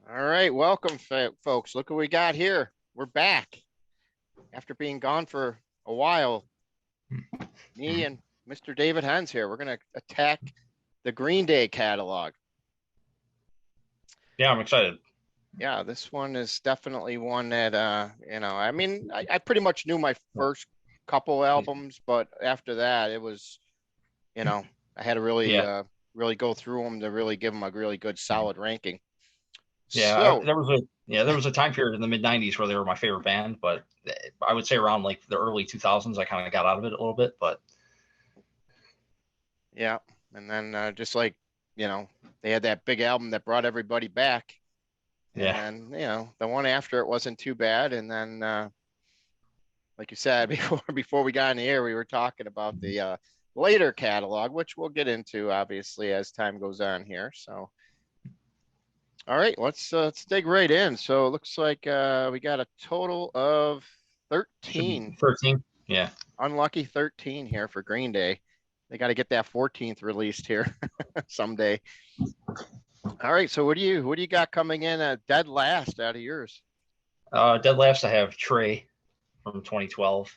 All right, welcome, folks. Look what we got here. We're back after being gone for a while. Me and Mr. David Hens here. We're going to attack the Green Day catalog. Yeah, I'm excited. Yeah, this one is definitely one that, I mean, I pretty much knew my first couple albums, but after that, it was, you know, I had to really, Yeah, really go through them to really give them a really good, solid ranking. yeah. So, There was a time period in the mid '90s where they were my favorite band, but I would say around like the early 2000s, I kind of got out of it a little bit. But yeah, and then just like, they had that big album that brought everybody back. And yeah, then, the one after it wasn't too bad. And then, like you said, before we got in the air, we were talking about the later catalog, which we'll get into obviously as time goes on here. So, all right, let's dig right in. So it looks like we got a total of should be 13, 13. Yeah. unlucky 13 here for Green Day. They got to get that 14th released here someday. All right, so what do you got coming in dead last out of yours? Dead Last, I have Trey from 2012,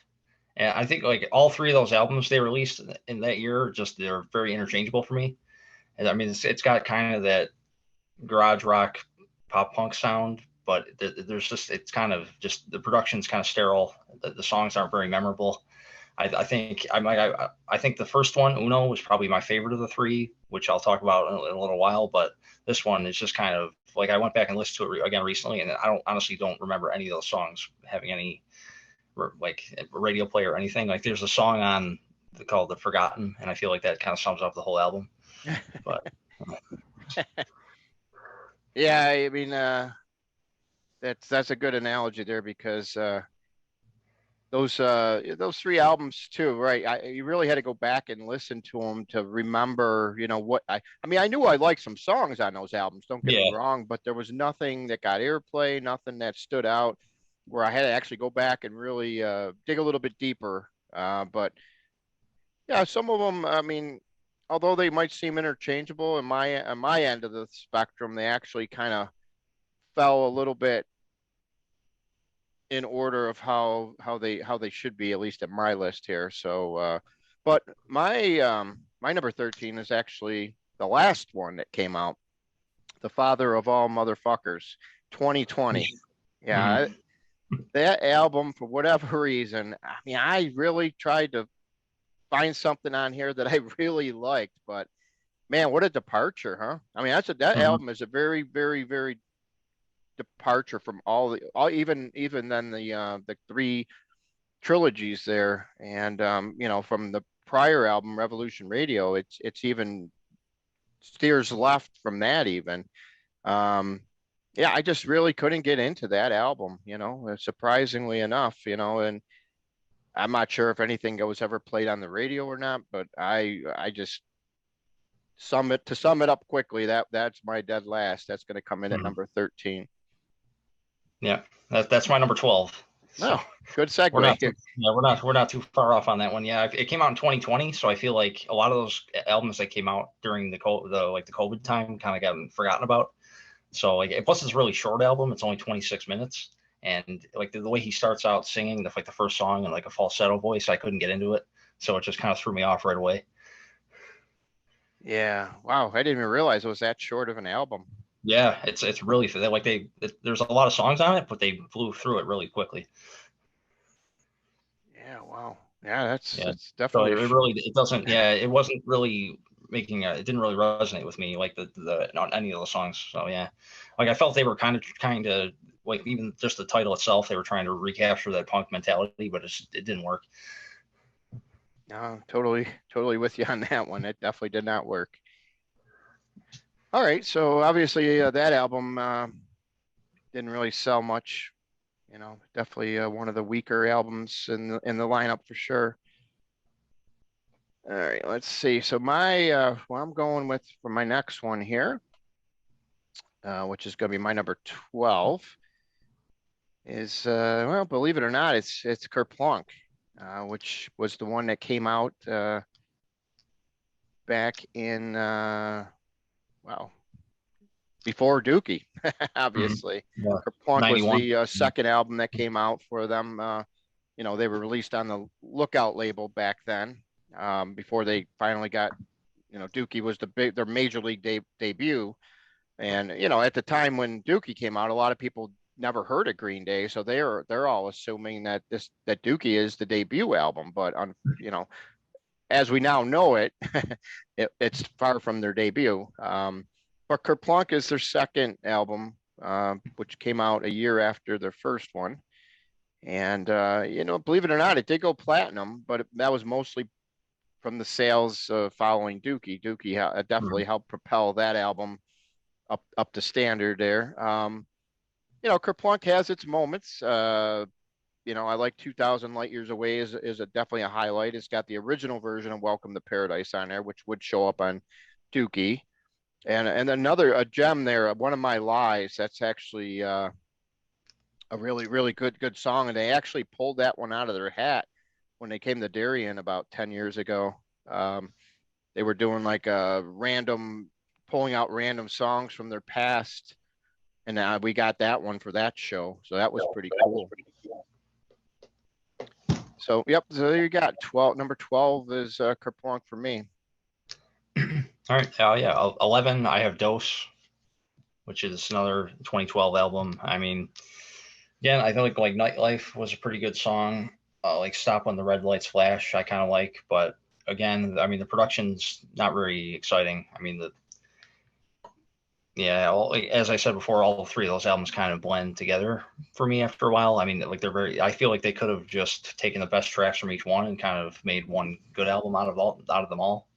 and I think like all three of those albums they released in that year, just they're very interchangeable for me. And I mean, it's got kind of that garage rock, pop punk sound, but there's just it's kind of just the production's kind of sterile. The songs aren't very memorable. I think I think the first one, Uno, was probably my favorite of the three, which I'll talk about in a little while. But this one is just kind of like I went back and listened to it again recently, and I don't honestly don't remember any of those songs having any like radio play or anything. Like there's a song on called "The Forgotten," and I feel like that kind of sums up the whole album. But Yeah, I mean, that's a good analogy there because those three albums too, right? You really had to go back and listen to them to remember, what I mean, I knew I liked some songs on those albums, don't get me yeah, wrong, but there was nothing that got airplay, nothing that stood out where I had to actually go back and really dig a little bit deeper. But yeah, some of them, I mean, although they might seem interchangeable in my on my end of the spectrum, they actually kind of fell a little bit in order of how they should be, at least at my list here. So but my number 13 is actually the last one that came out, the father of all motherfuckers, 2020. Yeah, mm-hmm. that album, for whatever reason, I mean, I really tried to find something on here that I really liked, but man, what a departure, huh? I mean, that Mm-hmm. album is a very, very, very departure from all even then the three trilogies there, and from the prior album Revolution Radio, it's even steers left from that even. um yeah, I just really couldn't get into that album, surprisingly enough, and I'm not sure if anything was ever played on the radio or not, but I just sum it up quickly, that's my dead last. That's going to come in at Mm-hmm. number 13. Yeah, that's my number 12. So No, good we're segue not here. too, yeah, we're not too far off on that one. Yeah, it came out in 2020, so I feel like a lot of those albums that came out during the COVID time kind of got forgotten about. So like, plus it's a really short album. It's only 26 minutes, and like the way he starts out singing the first song in like a falsetto voice, I couldn't get into it, so it just kind of threw me off right away. Yeah, wow, I didn't even realize it was that short of an album. Yeah, it's really like there's a lot of songs on it, but they blew through it really quickly. Yeah, wow. Yeah, that's Yeah. it's So definitely it doesn't, yeah, it wasn't really it didn't really resonate with me like the on any of the songs. So yeah, like I felt they were kind of like even just the title itself, they were trying to recapture that punk mentality, but it didn't work. no, totally with you on that one. It definitely did not work. All right, so obviously that album didn't really sell much. Definitely one of the weaker albums in the lineup for sure. All right, let's see. So my what I'm going with for my next one here, which is going to be my number 12, is well, believe it or not, it's Kerplunk, which was the one that came out back in wow before Dookie, Mm-hmm. obviously. Yeah. Kerplunk was 91. the second album that came out for them. They were released on the Lookout label back then, before they finally got, Dookie was their major league debut. And, at the time when Dookie came out, a lot of people never heard of Green Day, so they're all assuming that Dookie is the debut album, but as we now know it, it's far from their debut. But Kerplunk is their second album, which came out a year after their first one. And, believe it or not, it did go platinum, but that was mostly from the sales following Dookie. Dookie Mm-hmm. definitely helped propel that album up to standard there. Kerplunk has its moments. I like 2,000 Light Years Away is definitely a highlight. It's got the original version of Welcome to Paradise on there, which would show up on Dookie. And another a gem there, One of My Lies. That's actually a really really good song, and they actually pulled that one out of their hat when they came to Darien about 10 years ago. Um, they were doing like a random pulling out random songs from their past, and we got that one for that show, so that was pretty cool. So, yep. So there you got 12. Number 12 is Kerplunk for me. All right. Yeah. 11, I have Dose, which is another 2012 album. I mean, again, I feel like Nightlife was a pretty good song. Like Stop When the Red Lights Flash, I kind of like, but again, I mean, the production's not very exciting. I mean, as I said before, all three of those albums kind of blend together for me after a while. I mean, like I feel like they could have just taken the best tracks from each one and kind of made one good album out of them all.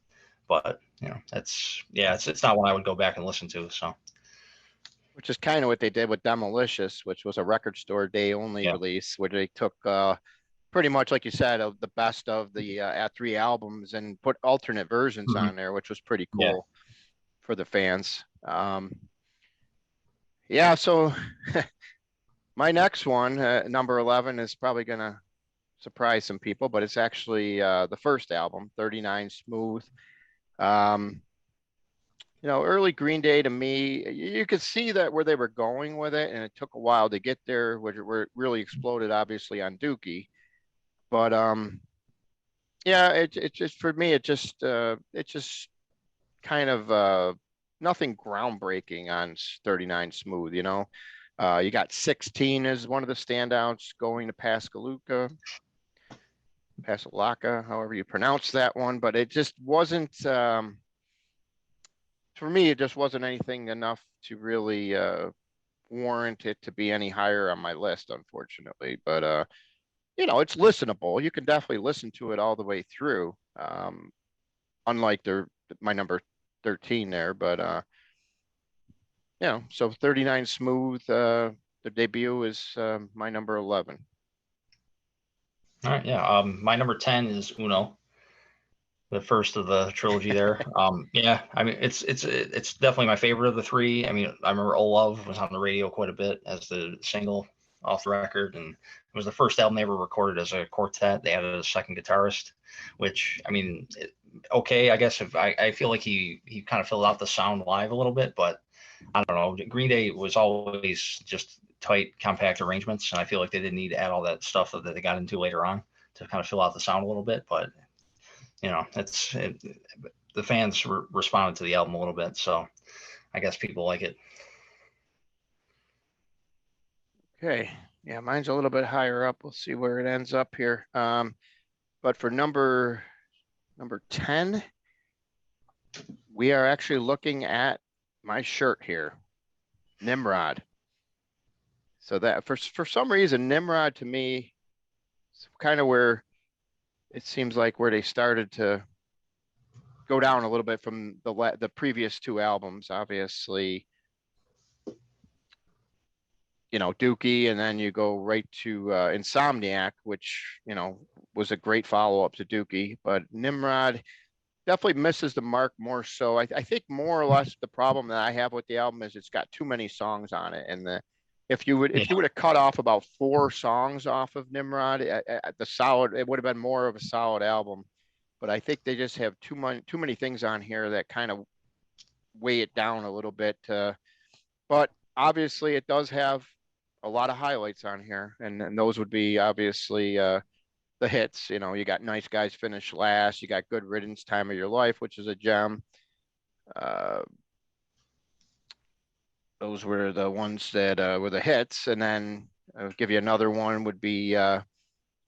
But it's not one I would go back and listen to. So Which is kind of what they did with Demolicious, which was a record store day only yeah. release, where they took pretty much, like you said, of the best of the at three albums and put alternate versions Mm-hmm. on there, which was pretty Yeah. cool for the fans. Yeah, so my next one, number 11, is probably going to surprise some people, but it's actually the first album, 39 Smooth. Um, early Green Day to me, you could see that where they were going with it, and it took a while to get there, where it really exploded, obviously, on Dookie. But yeah, it just for me, it just kind of nothing groundbreaking on 39 Smooth. You got 16 as one of the standouts, going to Pasalaca, however you pronounce that one, but it just wasn't. For me, it just wasn't anything enough to really warrant it to be any higher on my list, unfortunately. But it's listenable. You can definitely listen to it all the way through. Unlike my number 13 there, but so 39 Smooth, the debut is my number 11. All right. Yeah. My number 10 is Uno, the first of the trilogy there. Yeah, I mean it's definitely my favorite of the three. I mean, I remember "Oh Love" was on the radio quite a bit as the single off the record, and it was the first album they ever recorded as a quartet. They added a second guitarist, which I mean, okay, I guess if I feel like he kind of filled out the sound live a little bit, but I don't know. Green Day was always just tight, compact arrangements, and I feel like they didn't need to add all that stuff that they got into later on to kind of fill out the sound a little bit, but the fans responded to the album a little bit, so I guess people like it. Okay. Yeah, mine's a little bit higher up. We'll see where it ends up here. But for number 10, we are actually looking at my shirt here, Nimrod. So that for some reason, Nimrod to me is kind of where it seems like where they started to go down a little bit from the previous two albums. Obviously, Dookie, and then you go right to Insomniac, which was a great follow up to Dookie. But Nimrod definitely misses the mark more so. I think more or less the problem that I have with the album is it's got too many songs on it, and if you Yeah, would have cut off about 4 songs off of Nimrod, it would have been more of a solid album. But I think they just have too many things on here that kind of weigh it down a little bit. but obviously it does have a lot of highlights on here, and those would be obviously the hits. You know, you got Nice Guys Finish Last, you got Good Riddance, Time of Your Life, which is a gem. Uh, those were the ones that were the hits, and then I'll give you another one would be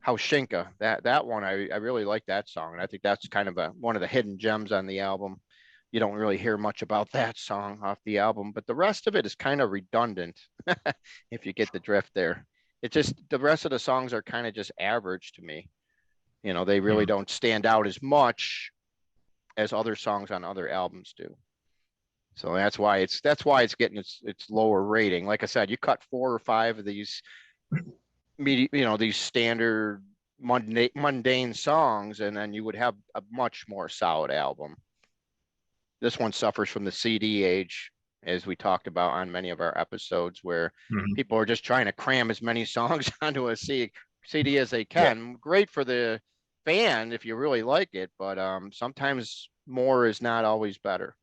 Haushinka. That one I really like that song, and I think that's kind of one of the hidden gems on the album. You don't really hear much about that song off the album, but the rest of it is kind of redundant if you get the drift there. It just the rest of the songs are kind of just average to me. You know, they really Hmm. don't stand out as much as other songs on other albums do. So that's why it's getting its lower rating. Like I said, you cut 4 or 5 of these these standard mundane songs, and then you would have a much more solid album. This one suffers from the CD age, as we talked about on many of our episodes, where Hmm. people are just trying to cram as many songs onto a CD as they Yeah. can. Great for the fan if you really like it, but sometimes more is not always better.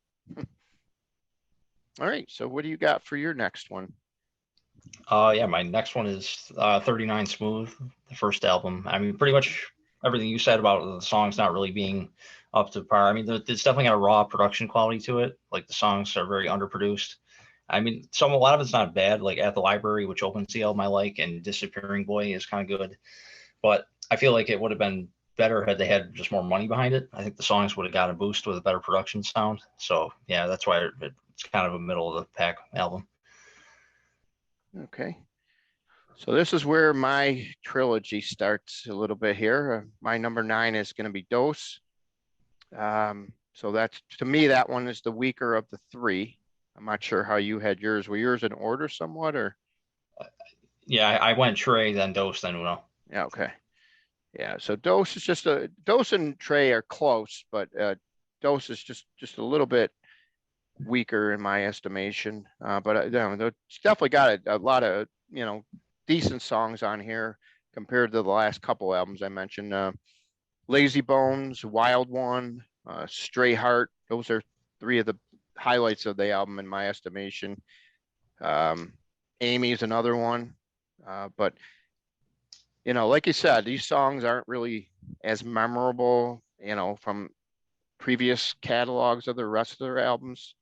All right, so what do you got for your next one? Yeah, my next one is 39 Smooth, the first album. I mean, pretty much everything you said about the songs not really being up to par. I mean, it's definitely got a raw production quality to it. Like the songs are very underproduced. I mean, a lot of it's not bad. Like At the Library, which opens the album, I like, and Disappearing Boy is kind of good. But I feel like it would have been better had they had just more money behind it. I think the songs would have got a boost with a better production sound. So yeah, that's why it's kind of a middle of the pack album. Okay. So this is where my trilogy starts a little bit here. My number 9 is going to be Dose. So that's to me that one is the weaker of the three. I'm not sure how you had yours. Were yours in order somewhat, or Yeah, I went Trey, then Dose, then Uno. yeah, okay, yeah. So Dose and Trey are close, but Dose is just a little bit weaker in my estimation. But it's definitely got a lot of decent songs on here compared to the last couple albums I mentioned. Lazy Bones, Wild One, Stray Heart. Those are three of the highlights of the album in my estimation. Um, Amy's another one. But like you said, these songs aren't really as memorable, from previous catalogs of the rest of their albums.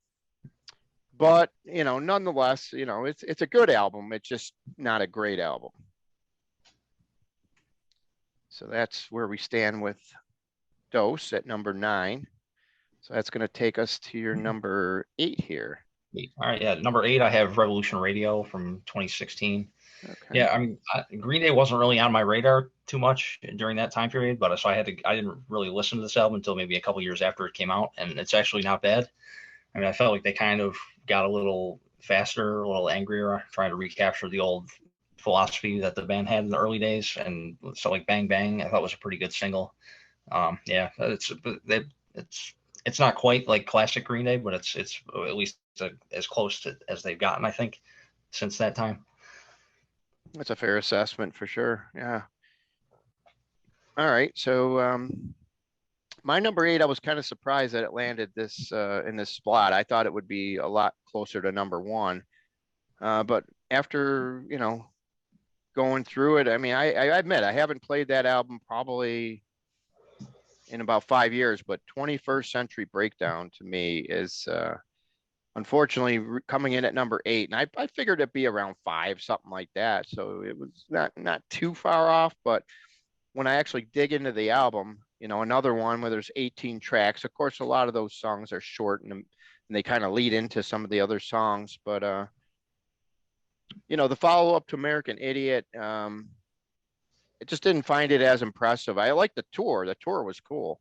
But nonetheless, it's a good album. It's just not a great album. So that's where we stand with Dose at number 9. So that's going to take us to your number 8 here. All right, yeah. Number 8, I have Revolution Radio from 2016. Okay. Yeah, I mean, Green Day wasn't really on my radar too much during that time period, but so I didn't really listen to this album until maybe a couple years after it came out, and it's actually not bad. I mean, I felt like they kind of got a little faster, a little angrier, trying to recapture the old philosophy that the band had in the early days, and so like Bang Bang, I thought was a pretty good single. Yeah, it's it's not quite like classic Green Day, but it's at least as close to as they've gotten, I think, since that time. That's a fair assessment for sure. Yeah. All right. So my number 8, I was kind of surprised that it landed this in this spot. I thought it would be a lot closer to number 1. But after, going through it, I mean, I admit I haven't played that album probably in about 5 years, but 21st Century Breakdown to me is unfortunately coming in at number 8, and I figured it'd be around 5, something like that. So it was not too far off. But when I actually dig into the album, another one where there's 18 tracks. Of course, a lot of those songs are short, and they kind of lead into some of the other songs. But the follow up to American Idiot, it just didn't find it as impressive. I like the tour. The tour was cool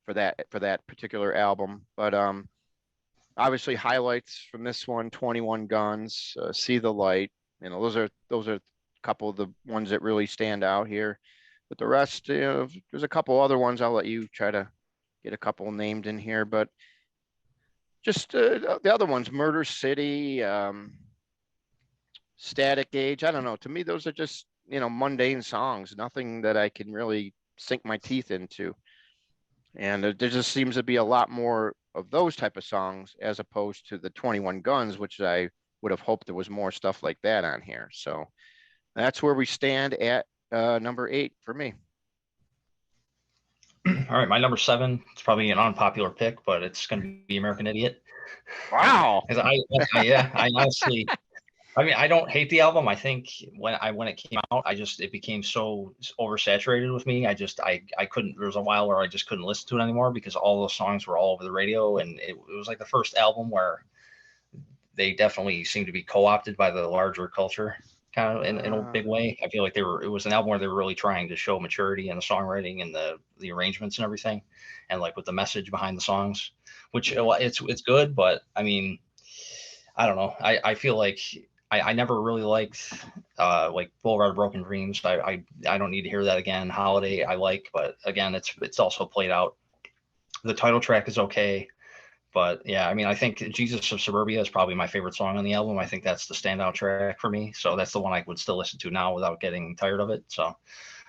for that particular album, but obviously highlights from this one: 21 Guns, See the Light. Those are a couple of the ones that really stand out here. But the rest, there's a couple other ones. I'll let you try to get a couple named in here, but just the other ones: Murder City, Static Age. I don't know. To me, those are just mundane songs. Nothing that I can really sink my teeth into. And there just seems to be a lot more of those type of songs as opposed to the 21 Guns, which I would have hoped there was more stuff like that on here. So that's where we stand at number 8 for me. All right, my number 7. It's probably an unpopular pick, but it's going to be American Idiot. Wow. Because yeah, I honestly, I mean, I don't hate the album. I think when it came out, it became so oversaturated with me. I couldn't. There was a while where I just couldn't listen to it anymore because all those songs were all over the radio, and it was like the first album where they definitely seemed to be co-opted by the larger culture, kind of in a big way. I feel like it was an album where they were really trying to show maturity in the songwriting and the arrangements and everything, and like with the message behind the songs, which it's good, but I mean, I don't know. I feel like I never really liked like Boulevard of Broken Dreams. I don't need to hear that again. Holiday I like, but again, it's also played out. The title track is okay, but yeah, I mean, I think Jesus of Suburbia is probably my favorite song on the album. I think that's the standout track for me. So that's the one I would still listen to now without getting tired of it. So,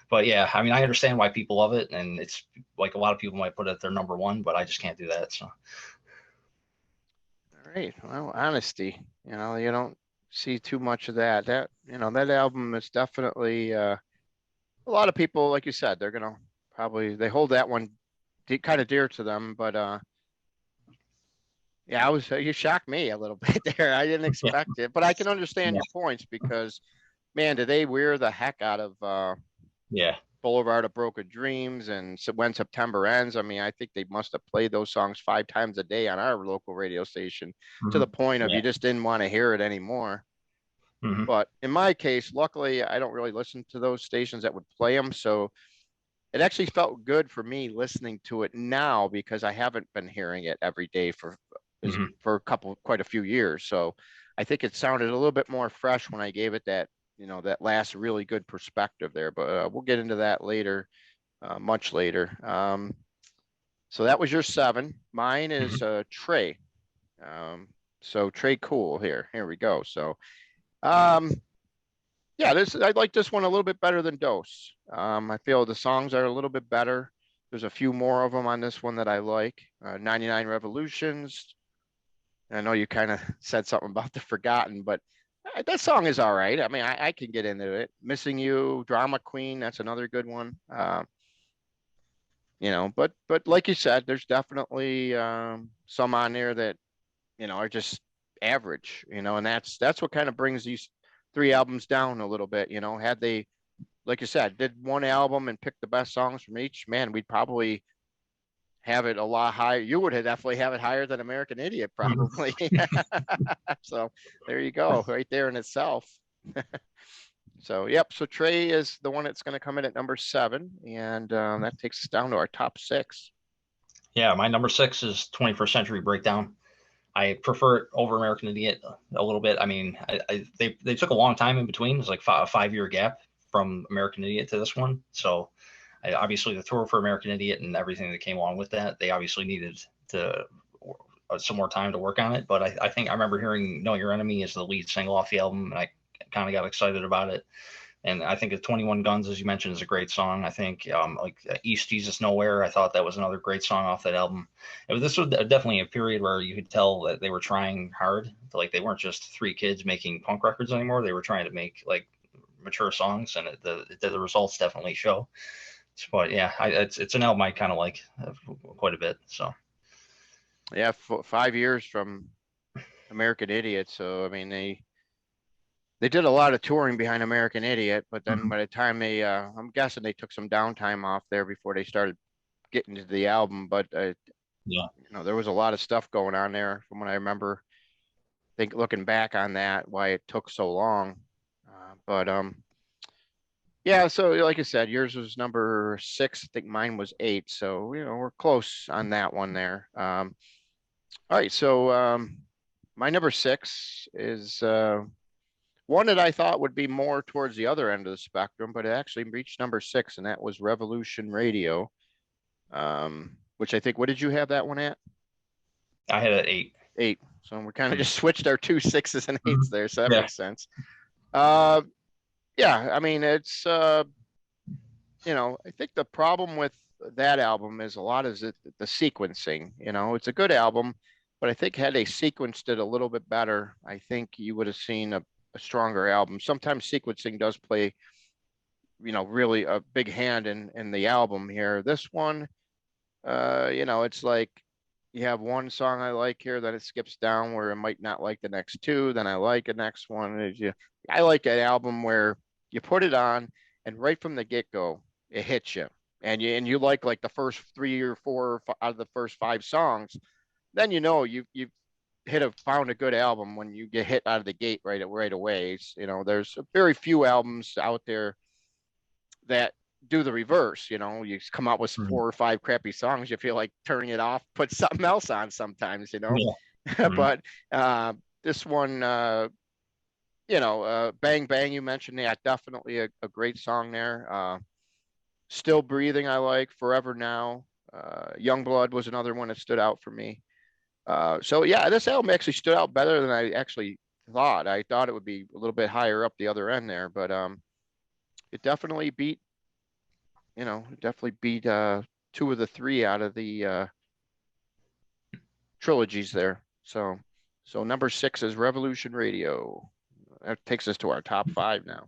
but yeah, I mean, I understand why people love it, and it's like a lot of people might put it their number one, but I just can't do that. So, All right. Well, honesty. You don't see too much of that. That album is definitely a lot of people, like you said, they're gonna probably they hold that one kind of dear to them. But yeah, you shocked me a little bit there. I didn't yeah, expect it, but I can understand yeah, your points because, man, did they wear the heck out of yeah. Boulevard of Broken Dreams and When September Ends. I mean, I think they must have played those songs 5 times a day on our local radio station to the Mm-hmm. point of Yeah. you just didn't want to hear it anymore. Mm-hmm. But in my case, luckily, I don't really listen to those stations that would play them. So it actually felt good for me listening to it now because I haven't been hearing it every day Mm-hmm. for quite a few years. So I think it sounded a little bit more fresh when I gave it that last really good perspective there. But we'll get into that later, much later. So that was your 7. Mine is Mm-hmm. Trey. Um, so Trey Cool here. Here we go. So um, yeah, I like this one a little bit better than Dose. I feel the songs are a little bit better. There's a few more of them on this one that I like. 99 Revolutions. I know you kind of said something about the Forgotten, but that song is all right. I mean, I can get into it. Missing You, Drama Queen. That's another good one. But like you said, there's definitely some on there that are just average. And that's what kind of brings these 3 albums down a little bit. Had they, like you said, did one album and picked the best songs from each, man, we'd probably have it a lot higher. You would have definitely have it higher than American Idiot, Mm-hmm. probably. So there you go, right there in itself. So yep. So Trey is the one that's going to come in at number 7, and that takes us down to our top 6. Yeah, my number 6 is 21st Century Breakdown. I prefer it over American Idiot a little bit. I mean, they took a long time in between. It's like a 5 year gap from American Idiot to this one. So obviously the tour for American Idiot and everything that came along with that, they obviously needed to some more time to work on it. But I think I remember hearing "Know Your Enemy" as the lead single off the album, and I kind of got excited about it. And I think 21 Guns, as you mentioned, is a great song. I think like East Jesus Nowhere, I thought that was another great song off that album. This was definitely a period where you could tell that they were trying hard. Like they weren't just 3 kids making punk records anymore. They were trying to make like mature songs, and the results definitely show. But yeah, it's an album I kind of like quite a bit. So Yeah, 5 years from American Idiot. So I mean, they did a lot of touring behind American Idiot, but then mm-hmm. by the time I'm guessing they took some downtime off there before they started getting to the album. But Yeah. there was a lot of stuff going on there from what I remember. Think looking back on that, why it took so long. But yeah. So like I said, yours was number 6. I think mine was 8. So we're close on that one there. All right. So my number 6 is one that I thought would be more towards the other end of the spectrum, but it actually reached number 6, and that was Revolution Radio. Which I think, what did you have that one at? I had an 8. 8. So we kind of just switched our 2 6s and 8s Mm-hmm. there, so that Yeah. makes sense. Uh, yeah, I mean it's I think the problem with that album is a lot is the sequencing. It's a good album, but I think had they sequenced it a little bit better, I think you would have seen a stronger album. Sometimes sequencing does play, really a big hand in the album here. This one, it's like you have one song I like here, then it skips down where I might not like the next two, then I like the next one. I like an album where you put it on and right from the get-go, it hits you. And you like the first three or four out of the first five songs, then you've found a good album when you get hit out of the gate right away. There's very few albums out there that do the reverse. You come out with Mhm. four or five crappy songs, you feel like turning it off, put something else on sometimes. Yeah. Mhm. But this one, Bang Bang, you mentioned that, definitely a great song there. Still Breathing, I like. Forever Now. Young Blood was another one that stood out for me. So yeah, this album actually stood out better than I actually thought. I thought it would be a little bit higher up the other end there, but it definitely beat, two of the three out of the trilogies there. So number six is Revolution Radio. That takes us to our top five now.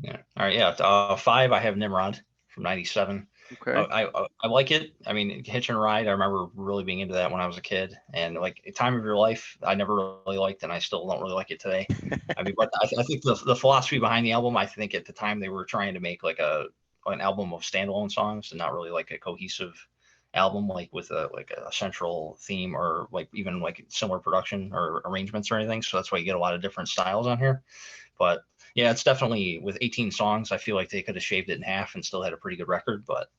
Yeah. All right. Yeah. Five, I have Nimrod from '97. Okay. I like it. I mean, Hitch and Ride. I remember really being into that when I was a kid, and like Time of Your Life, I never really liked, and I still don't really like it today. I mean, but I think the philosophy behind the album, I think at the time they were trying to make like an album of standalone songs and not really like a cohesive album like with a central theme or like even like similar production or arrangements or anything. So that's why you get a lot of different styles on here. But yeah, it's definitely with 18 songs. I feel like they could have shaved it in half and still had a pretty good record. But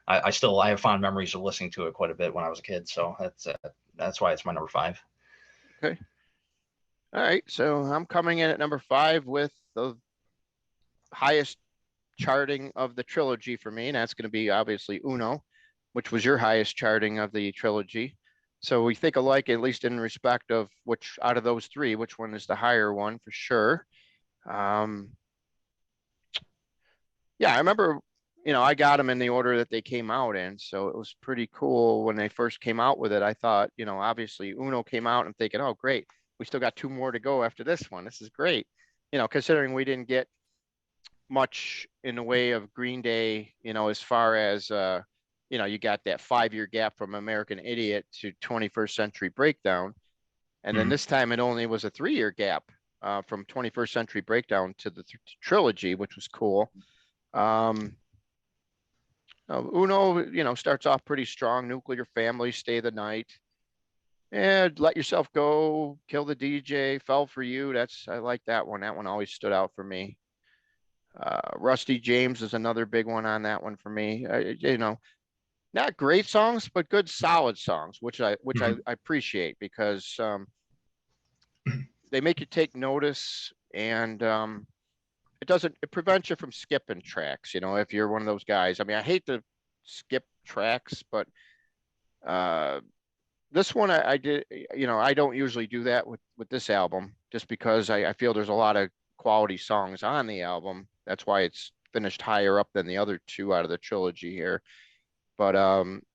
I have fond memories of listening to it quite a bit when I was a kid. So that's why it's my number five. Okay. All right. So I'm coming in at number five with the highest charting of the trilogy for me, and that's going to be obviously Uno, which was your highest charting of the trilogy. So we think alike, at least in respect of which out of those three, which one is the higher one for sure. Um, yeah, I remember, I got them in the order that they came out in. So it was pretty cool when they first came out with it. I thought, obviously Uno came out and thinking, oh, great. We still got two more to go after this one. This is great. Considering we didn't get much in the way of Green Day, as far as, you got that 5 year gap from American Idiot to 21st Century Breakdown. And then Mm-hmm. this time it only was a 3 year gap from 21st Century Breakdown to the trilogy, which was cool. Um, Uno, starts off pretty strong. Nuclear Family, Stay the Night, and Let Yourself Go, Kill the DJ, Fell for You. I like that one. That one always stood out for me. Rusty James is another big one on that one for me. Not great songs, but good solid songs, which I appreciate because they make you take notice, and it prevents you from skipping tracks. If you're one of those guys. I mean, I hate to skip tracks, but uh, this one I did. I don't usually do that with this album, just because I feel there's a lot of quality songs on the album. That's why it's finished higher up than the other two out of the trilogy here. But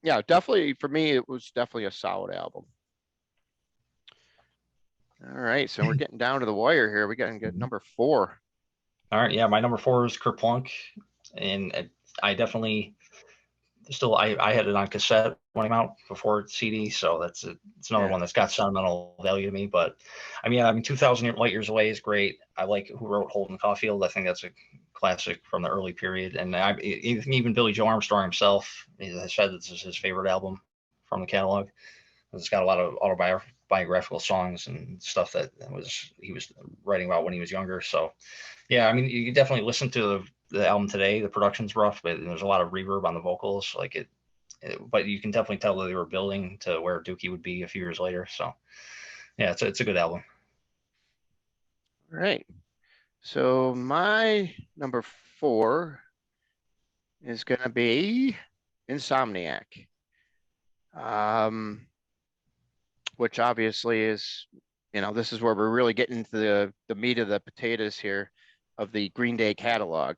yeah, definitely for me, it was definitely a solid album. All right, so we're getting down to the wire here. We got to get Mm-hmm. number four. All right. Yeah. My number four is Kerplunk. And I definitely still I had it on cassette when it came out before CD, so it's another Yeah. one that's got sentimental value to me. But I mean, 2,000 Light Years Away is great. I like who wrote Holden Caulfield. I think that's a classic from the early period. And even Billy Joe Armstrong himself has said this is his favorite album from the catalog. It's got a lot of autobiographical songs and stuff that he was writing about when he was younger. So yeah, I mean, you can definitely listen to the album today. The production's rough, but there's a lot of reverb on the vocals. But you can definitely tell that they were building to where Dookie would be a few years later. So yeah, it's a good album. All right. So my number four is going to be Insomniac, um, which obviously is, this is where we're really getting into the meat of the potatoes here of the Green Day catalog.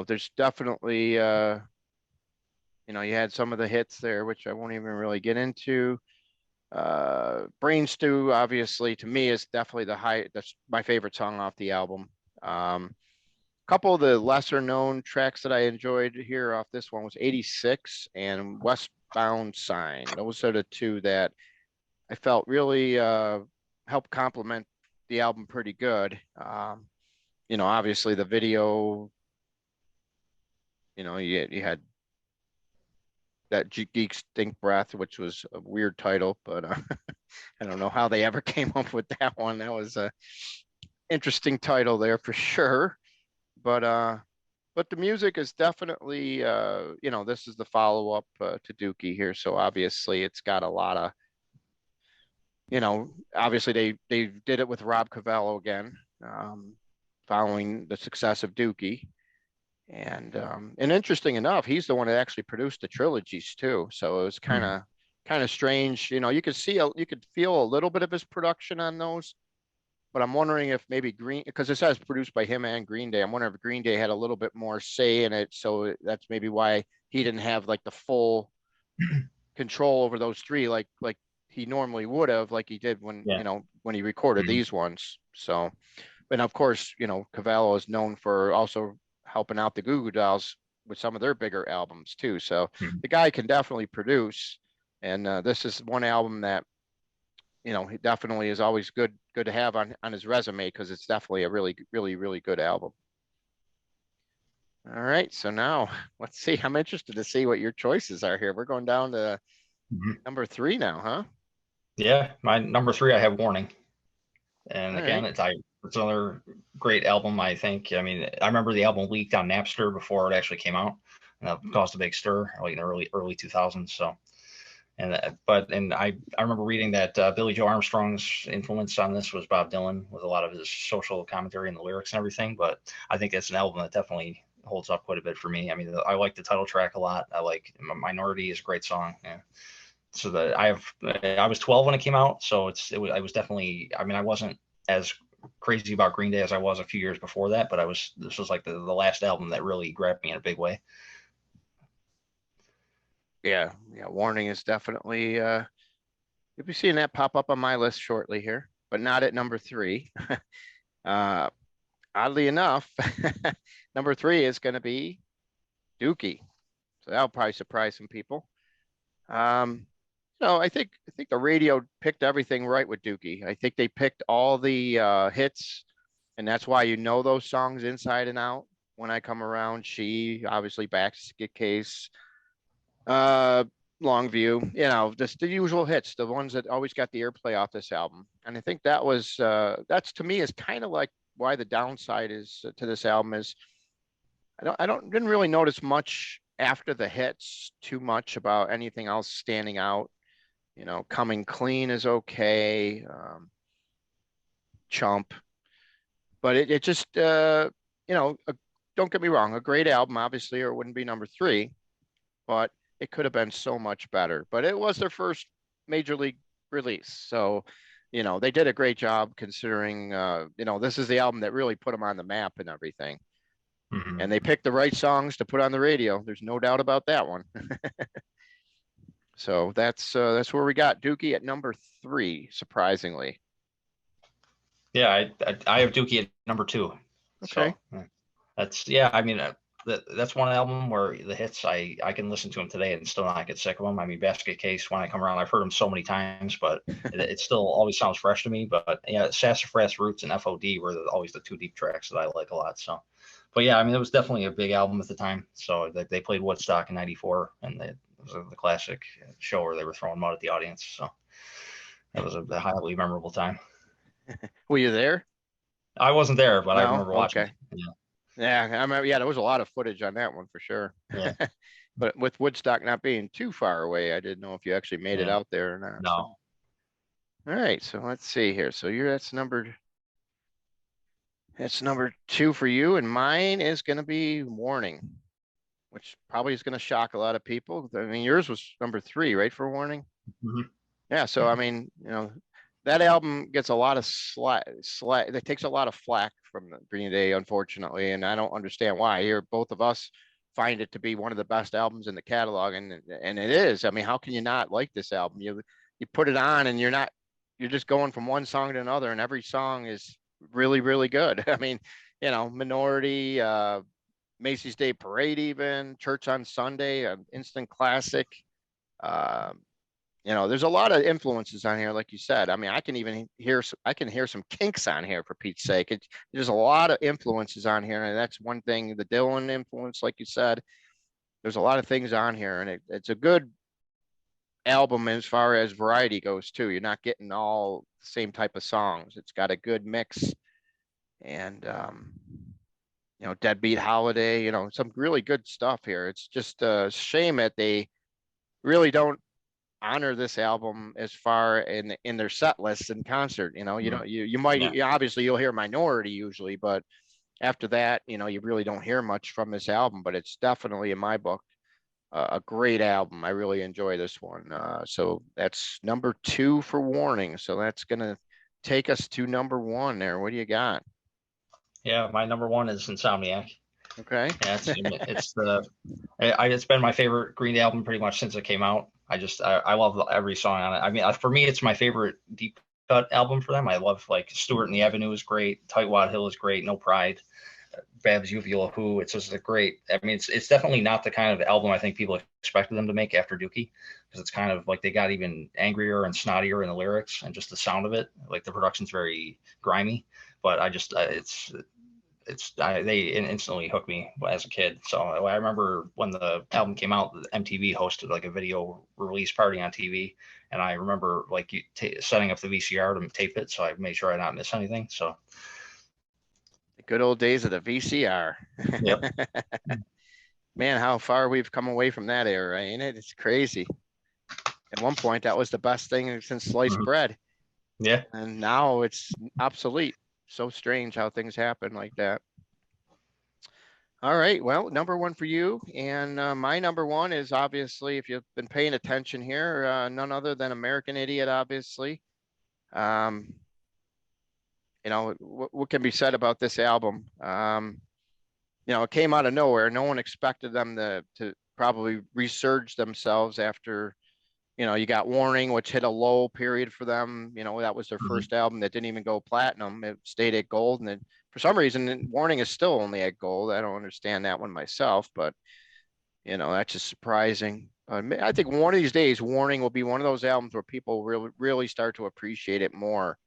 There's definitely You had some of the hits there, which I won't even really get into. Brain Stew, obviously, to me is definitely that's my favorite song off the album. Couple of the lesser known tracks that I enjoyed here off this one was 86 and Westbound Sign. Those are the two that I felt really helped complement the album pretty good. Obviously the video, you had that Geeks Think Breath, which was a weird title, but I don't know how they ever came up with that one. That was a interesting title there for sure. But the music is definitely this is the follow up to Dookie here, so obviously it's got a lot of obviously they did it with Rob Cavallo again, following the success of Dookie. And interesting enough, he's the one that actually produced the trilogies too. So it was kind of strange. You could feel a little bit of his production on those, but I'm wondering if maybe because it says produced by him and Green Day. I'm wondering if Green Day had a little bit more say in it. So that's maybe why he didn't have like the full control over those three, like he normally would have, like he did when, Yeah. when he recorded Mhm. these ones. So, and of course, Cavallo is known for also helping out the Goo Goo Dolls with some of their bigger albums too. So Mhm. the guy can definitely produce. And this is one album that he definitely is always good to have on his resume because it's definitely a really really really good album. All right, so now let's see. I'm interested to see what your choices are here. We're going down to Mhm. number three now, huh? Yeah, my number three, I have Warning. And All again, right. it's another great album, I think. I mean, I remember the album leaked on Napster before it actually came out, and that caused a big stir, like in the early 2000s. So, and I remember reading that Billy Joe Armstrong's influence on this was Bob Dylan with a lot of his social commentary and the lyrics and everything. But I think it's an album that definitely holds up quite a bit for me. I mean, I like the title track a lot. I like Minority is a great song. Yeah. So that I was 12 when it came out, so I was definitely, I mean, I wasn't as crazy about Green Day as I was a few years before that, but this was like the last album that really grabbed me in a big way. Yeah, yeah. Warning is definitely you'll be seeing that pop up on my list shortly here, but not at number three. uh Oddly enough, number three is going to be Dookie. So that'll probably surprise some people. Um, I think the radio picked everything right with Dookie. I think they picked all the hits, and that's why those songs inside and out. When I come around, she obviously basket case, uh, long view. Just the usual hits, the ones that always got the airplay off this album. And I think that's to me is kind of like why the downside is to this album is didn't really notice much after the hits too much about anything else standing out. Coming clean is okay. Chump, but it just don't get me wrong, a great album, obviously, or it wouldn't be number three, but it could have been so much better. But it was their first major league release. So, they did a great job considering, this is the album that really put them on the map and everything. Mm-hmm. And they picked the right songs to put on the radio. There's no doubt about that one. So that's where we got Dookie at number three, surprisingly. Yeah, I have Dookie at number two. Okay. So that's, yeah, I mean, that's one album where the hits, I can listen to them today and still not get sick of them. I mean, Basket Case, when I come around, I've heard them so many times, but it still always sounds fresh to me. But yeah, Sassafras Roots and FOD were always the two deep tracks that I like a lot. So, but yeah, I mean, it was definitely a big album at the time. So they played Woodstock in '94, and it was the classic show where they were throwing mud at the audience. So that was a highly memorable time. Were you there? I wasn't there, but I No. remember watching Okay. it. Yeah. Yeah, I remember. Yeah, there was a lot of footage on that one for sure. Yeah. But with Woodstock not being too far away, I didn't know if you actually made it Yeah. out there or not. So, No. all right. So let's see here. So that's number two for you, and mine is going to be Warning, which probably is going to shock a lot of people. I mean, yours was number three, right, for Warning? Mhm. Yeah. So I mean, that album gets a lot of slack. It takes a lot of flack from the Green Day, unfortunately, and I don't understand why. Here, both of us find it to be one of the best albums in the catalog, and it is. I mean, how can you not like this album? You put it on, and you're just going from one song to another, and every song is really really good. I mean, Minority, Macy's Day Parade, even Church on Sunday, an instant classic. Um, there's a lot of influences on here, like you said. I mean, I can hear some Kinks on here for Pete's sake. There's a lot of influences on here, and that's one thing. The Dylan influence, like you said, there's a lot of things on here, and it's a good album as far as variety goes too. You're not getting all the same type of songs. It's got a good mix, and Deadbeat Holiday, some really good stuff here. It's just a shame that they really don't honor this album as far in their set lists in concert. You Mm. know, you might, Yeah. obviously you'll hear Minority usually, but after that, you really don't hear much from this album. But it's definitely in my book a great album. I really enjoy this one. So that's number 2 for Warning. So that's gonna take us to number 1 there. What do you got? Yeah. My number one is Insomniac. Okay. Yeah, it's been my favorite Green Day album pretty much since it came out. I love every song on it. I mean, for me, it's my favorite deep cut album for them. I love like Stewart and the Avenue is great, Tightwad Hill is great, No Pride, Babs Uvula Who. It's just a great. I mean, it's definitely not the kind of album I think people expected them to make after Dookie, because it's kind of like they got even angrier and snottier in the lyrics and just the sound of it. Like the production's very grimy, but they instantly hooked me as a kid. So I remember when the album came out, MTV hosted like a video release party on TV, and I remember like setting up the VCR to tape it, so I made sure I not miss anything. So The good old days of the VCR. yep. Man, how far we've come away from that era, ain't it? It's crazy. At one point, that was the best thing since sliced Mm-hmm. bread, Yeah. and now it's obsolete. So strange how things happen like that. All right. Well, number 1 for you. And my number 1 is obviously, if you've been paying attention here, none other than American Idiot, obviously. Um, what can be said about this album? It came out of nowhere. No one expected them to probably resurge themselves after, you got Warning, which hit a low period for them. That was their Mm-hmm. first album that didn't even go platinum. It stayed at gold. And then for some reason, Warning is still only at gold. I don't understand that one myself, but that's just surprising. I think one of these days, Warning will be one of those albums where people really, really start to appreciate it more.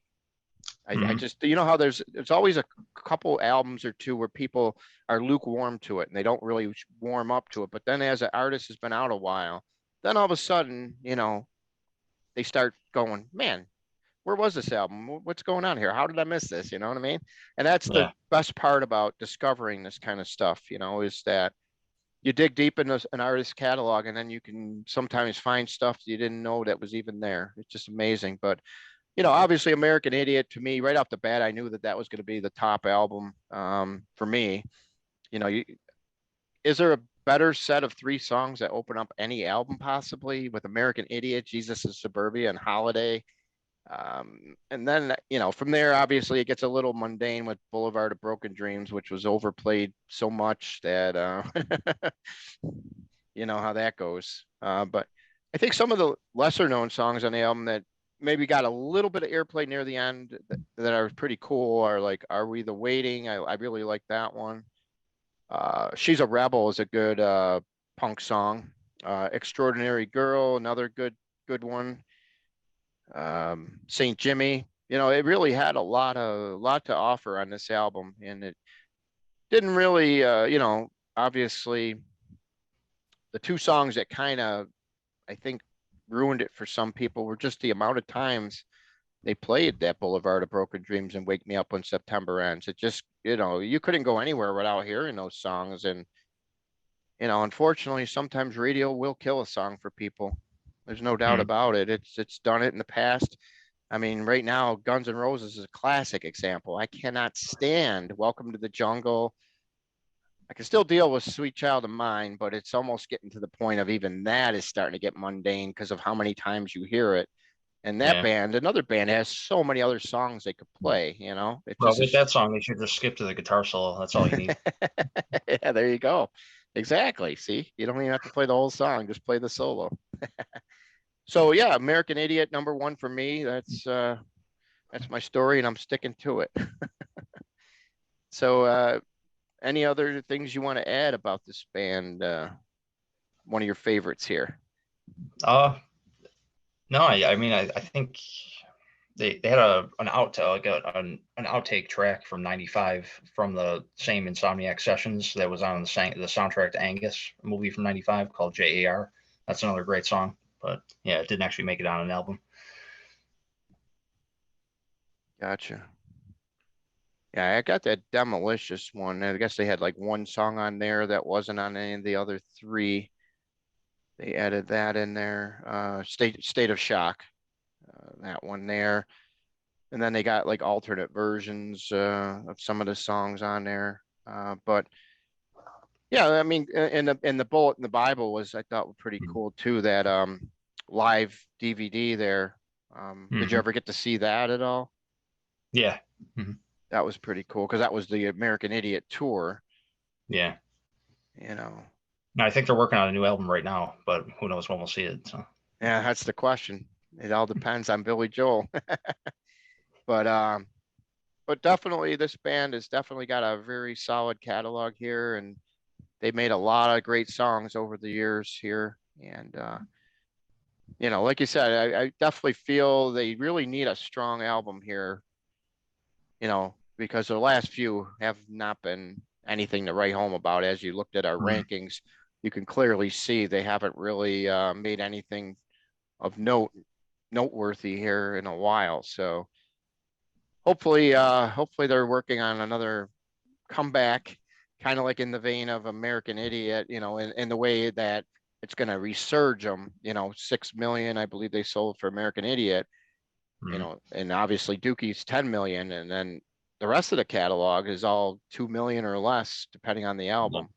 I Mm-hmm. just, how there's always a couple albums or two where people are lukewarm to it and they don't really warm up to it. But then as an artist has been out a while, then all of a sudden, they start going, man, where was this album? What's going on here? How did I miss this? You know what I mean? And that's the Yeah. best part about discovering this kind of stuff, is that you dig deep in an artist's catalog and then you can sometimes find stuff you didn't know that was even there. It's just amazing. But, obviously American Idiot to me, right off the bat, I knew that was going to be the top album for me. You know, you, is there a better set of 3 songs that open up any album possibly with American Idiot, Jesus is Suburbia, and Holiday? And then, from there, obviously, it gets a little mundane with Boulevard of Broken Dreams, which was overplayed so much that, you know how that goes. But I think some of the lesser known songs on the album that maybe got a little bit of airplay near the end that are pretty cool are like Are We the Waiting? I really like that one. She's a Rebel is a good punk song. Extraordinary Girl, another good one. St. Jimmy. It really had a lot to offer on this album, and it didn't really, obviously the 2 songs that kind of I think ruined it for some people were just the amount of times they played that Boulevard of Broken Dreams and Wake Me Up When September Ends. It just, you couldn't go anywhere without hearing those songs, and unfortunately, sometimes radio will kill a song for people. There's no doubt Mm-hmm. about it. It's done it in the past. I mean, right now, Guns N' Roses is a classic example. I cannot stand Welcome to the Jungle. I can still deal with Sweet Child of Mine, but it's almost getting to the point of even that is starting to get mundane because of how many times you hear it. And that Yeah. band, another band, has so many other songs they could play. It Well, just with is. that song, they should just skip to the guitar solo. That's all you need. Yeah, there you go. Exactly. See, you don't even have to play the whole song; just play the solo. So yeah, American Idiot #1 for me. That's my story, and I'm sticking to it. So, any other things you want to add about this band? One of your favorites here. Uh, no, I mean, I think they had an an outtake track from '95 from the same Insomniac sessions that was on the soundtrack to Angus, a movie from '95 called JAR. That's another great song, but yeah, it didn't actually make it on an album. Gotcha. Yeah, I got that Demolicious one. I guess they had like one song on there that wasn't on any of the other three. They added that in there. State of Shock, that one there. And then they got like alternate versions of some of the songs on there. But yeah, I mean, in the bullet in the Bible was I thought pretty cool too. That live DVD there. Did you Mm-hmm. ever get to see that at all? Yeah. Mm-hmm. That was pretty cool because that was the American Idiot tour. Yeah. You know, I think they're working on a new album right now, but who knows when we'll see it. So. yeah, that's the question. It all depends on Billy Joel. But um, but definitely this band has definitely got a very solid catalog here, and they made a lot of great songs over the years here. And like you said, I definitely feel they really need a strong album here. Because the last few have not been anything to write home about. As you looked at our Mm. rankings, you can clearly see they haven't really made anything of noteworthy here in a while. So hopefully they're working on another comeback, kind of like in the vein of American Idiot, in the way that it's going to resurge them. 6 million, I believe they sold for American Idiot. Mm. And obviously Dookie's 10 million, and then the rest of the catalog is all 2 million or less, depending on the Yeah. album.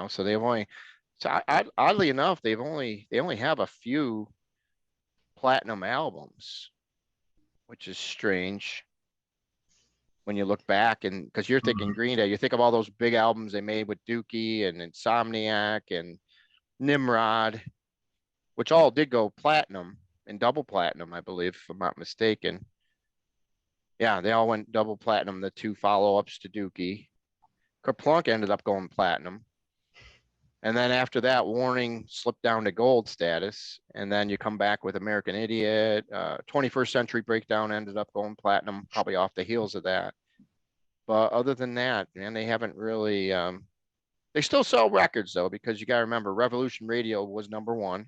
So they've only, so oddly enough, they only have a few platinum albums, which is strange when you look back, and because you're thinking Mm. Green Day, you think of all those big albums they made with Dookie and Insomniac and Nimrod, which all did go platinum and double platinum, I believe, if I'm not mistaken. Yeah, they all went double platinum, the two follow-ups to Dookie. Kerplunk ended up going platinum. And then after that, Warning slipped down to gold status. And then you come back with American Idiot. 21st Century Breakdown ended up going platinum, probably off the heels of that. But other than that, man, they haven't really. They still sell records though, because you got to remember, Revolution Radio was #1.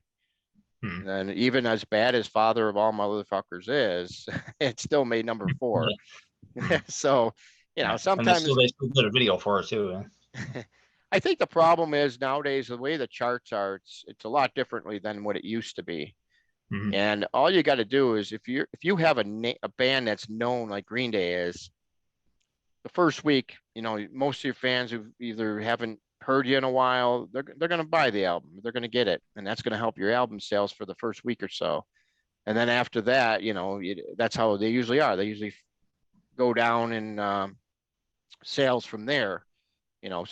Mm. And then even as bad as Father of All Motherfuckers is, it still made #4. Yeah. Mm. So, Yeah. And sometimes they still did a video for it too. I think the problem is nowadays the way the charts are, it's a lot differently than what it used to be. Mm. And all you got to do is if you have a band that's known like Green Day is, the first week, most of your fans who either haven't heard you in a while, they're going to buy the album, they're going to get it, and that's going to help your album sales for the first week or so. And then after that, that's how they usually are. They usually go down in sales from there. So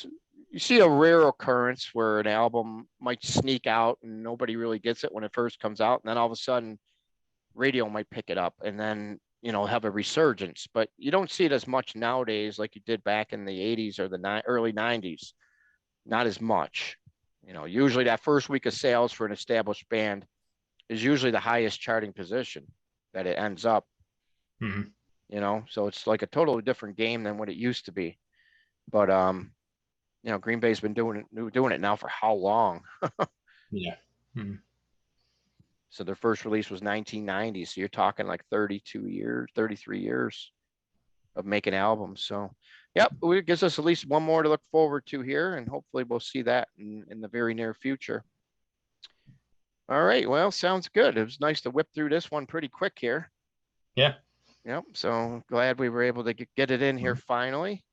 you see a rare occurrence where an album might sneak out and nobody really gets it when it first comes out, and then all of a sudden radio might pick it up and then have a resurgence. But you don't see it as much nowadays like you did back in the 80s or the early 90s. Not as much. Usually that first week of sales for an established band is usually the highest charting position that it ends up. Mm. So it's like a totally different game than what it used to be. But Green Bay's been doing it now for how long? Yeah. Mm. So their first release was 1990. So you're talking like 32 years, 33 years of making albums. So, yep, it gives us at least one more to look forward to here, and hopefully we'll see that in the very near future. All right, well, sounds good. It was nice to whip through this one pretty quick here. Yeah. Yep, so glad we were able to get it in here Mm. finally.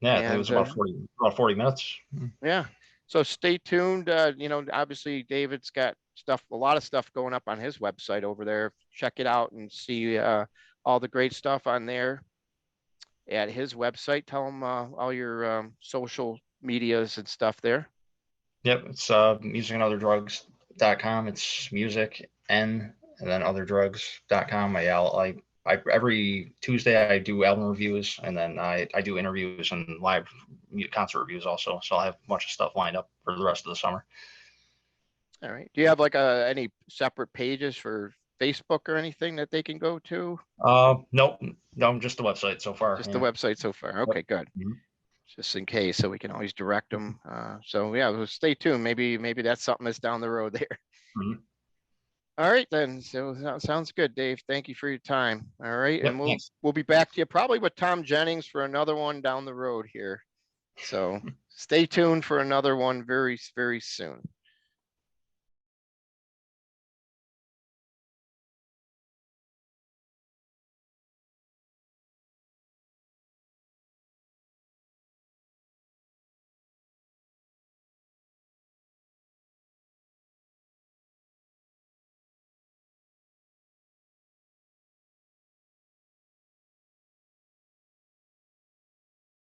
Yeah. I think it was And about 40 minutes. Mm. yeah, so stay tuned. Obviously David's got a lot of stuff going up on his website over there. Check it out and see all the great stuff on there at his website. Tell him all your social medias and stuff there. Yep, it's musicandOtherDrugs.com. It's music and then otherdrugs.com. I every Tuesday I do album reviews, and then I do interviews and live concert reviews also. So I have a bunch of stuff lined up for the rest of the summer. All right. Do you have like any separate pages for Facebook or anything that they can go to? Nope, no, just the website so far. Just the Yeah. website so far. Yep. Okay, good. Mhm. Just in case, so we can always direct them. So yeah, well, stay tuned. Maybe that's something that's down the road there. Mhm. All right then. So that sounds good, Dave. Thank you for your time. All right, Yep. and Thanks. we'll be back to you probably with Tom Jennings for another one down the road here. So stay tuned for another one very soon.